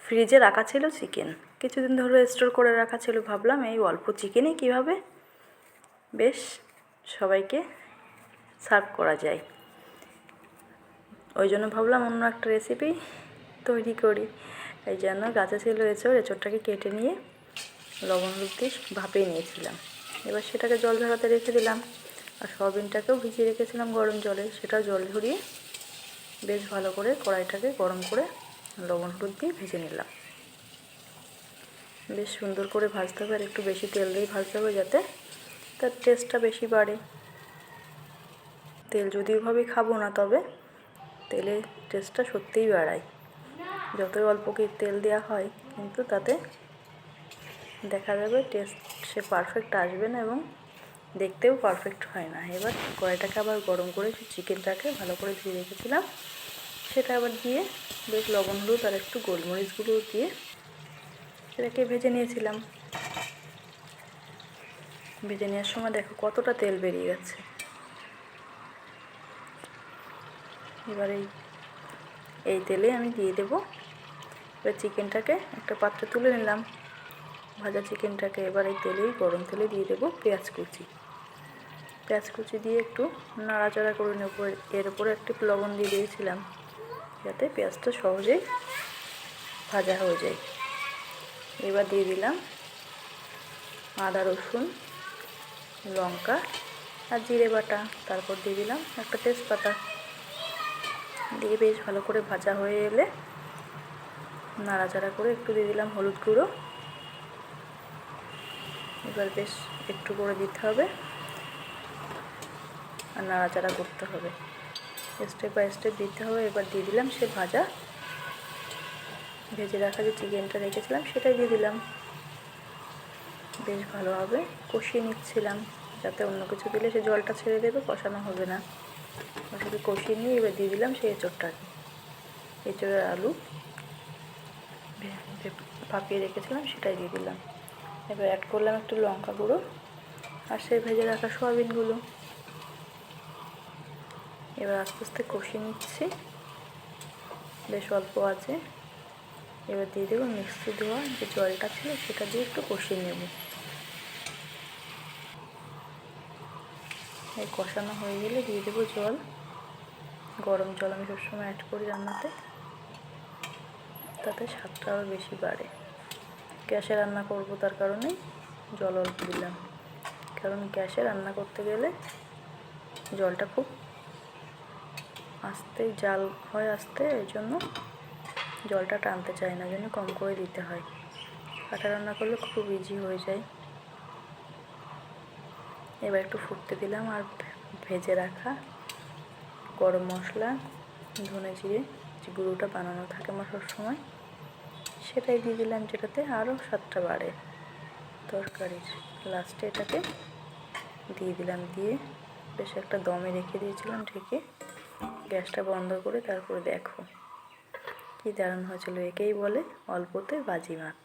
ফ্রিজে রাখা ছিল চিকেন, কিছুদিন ধরে স্টোর করে রাখা ছিল। ভাবলাম এই অল্প চিকেনে কীভাবে বেশ সবাইকে সার্ভ করা যায়, ওই জন্য ভাবলাম অন্য একটা রেসিপি তৈরি করি। এই জন্য গাছে ছিল এঁচোড়টাকে কেটে নিয়ে লবণ হলুদ দিয়ে ভাপিয়ে নিয়েছিলাম। এবার সেটাকে জল ঝরাতে রেখে দিলাম। আর সয়াবিনটাকেও ভিজিয়ে রেখেছিলাম গরম জলে, সেটাও জল ঝরিয়ে বেশ ভালো করে কড়াইটাকে গরম করে লবণ হলুদ দিয়ে ভেজে নিলাম। বেশ সুন্দর করে ভাজতে হবে, আর একটু বেশি তেল দিয়ে ভাজতে হবে যাতে তার টেস্টটা বেশি বাড়ে। তেল যদিওভাবে খাবো না, তবে তেলের টেস্টটা সত্যিই বাড়ায়। যতই অল্প কি তেল দেওয়া হয়, কিন্তু তাতে দেখা যাবে টেস্ট সে পারফেক্ট আসবে না এবং দেখতেও পারফেক্ট হয় না। এবার কড়াইটাকে আবার গরম করে চিকেনটাকে ভালো করে ধুয়ে রেখেছিলাম সেটা আবার দিয়ে বেশ লবণ হলুদ আর একটু গোলমরিচগুলো দিয়ে সেটাকে ভেজে নিয়েছিলাম। ভেজে নেওয়ার সময় দেখো কতটা তেল বেরিয়ে গেছে। এবার এই তেলে আমি দিয়ে দেবো। এবার চিকেনটাকে একটা পাত্রে তুলে নিলাম, ভাজা চিকেনটাকে। এবার এই তেলেই গরম তেলে দিয়ে দেবো পেঁয়াজ কুচি। পেঁয়াজ কুচি দিয়ে একটু নাড়াচাড়া করে নেব। এর উপরে একটু লবণ দিয়ে দিয়েছিলাম যাতে পেঁয়াজটা সহজেই ভাজা হয়ে যায়। এবার দিয়ে দিলাম আদা রসুন লঙ্কা আর জিরে বাটা, তারপর দিয়ে দিলাম একটা তেজপাতা। দিয়ে বেশ ভালো করে ভাজা হয়ে এলে নাড়াচাড়া করে একটু দিয়ে দিলাম হলুদ গুঁড়ো। এবার বেশ একটু করে দিতে হবে আর নাড়াচাড়া করতে হবে, স্টেপ বাই স্টেপ দিতে হবে। এবার দিয়ে দিলাম সে ভেজে রাখা যে চিকেনটা রেখেছিলাম সেটাই দিয়ে দিলাম। বেশ ভালোভাবে কষিয়ে নিচ্ছিলাম যাতে অন্য কিছু দিলে সে জলটা ছেড়ে দেবে, কষানো হবে না। ওটাকে কষিয়ে নিয়ে এবার দিয়ে দিলাম সেই এঁচোড়টাকে, এঁচোড়ের আলু ভাপিয়ে রেখেছিলাম সেটাই দিয়ে দিলাম। এবার অ্যাড করলাম একটু লঙ্কা গুঁড়ো আর সেই ভেজে রাখা সয়াবিনগুলো। এবার আস্তে আস্তে কষিয়ে নিচ্ছি বেশ অল্প আছে। এবার দিয়ে দেবো মিক্সি দেওয়া যে জলটা ছিল সেটা দিয়ে একটু কষিয়ে নেব। এই কষানো হয়ে গেলে দিয়ে দেবো জল, গরম জল। আমি সবসময় অ্যাড করি রান্নাতে, তাতে স্বাদটা আরও বেশি বাড়ে। গ্যাসে রান্না করব তার কারণে জল অল্প দিলাম, কারণ গ্যাসে রান্না করতে গেলে জলটা খুব আস্তে জাল হয় আস্তে, এই জন্য জলটা টানতে চায় না, জন্য কম করে দিতে হয়। কাঁচা রান্না করলে খুব ইজি হয়ে যায়। এবার একটু ফুটতে দিলাম আর ভেজে রাখা গরম মশলা ধনে জিরে যে গুঁড়োটা বানানো থাকে আমার সবসময়, সেটাই দিয়ে দিলাম, যেটাতে আরও স্বাদটা বাড়ে তরকারির। লাস্টে এটাকে দিয়ে দিলাম, দিয়ে বেশ একটা দমে রেখে দিয়েছিলাম ঢেকে। গ্যাসটা বন্ধ করে তারপরে দেখো কি দারুণ হয়েছিল। একেই বলে অল্পতে বাজিমাত।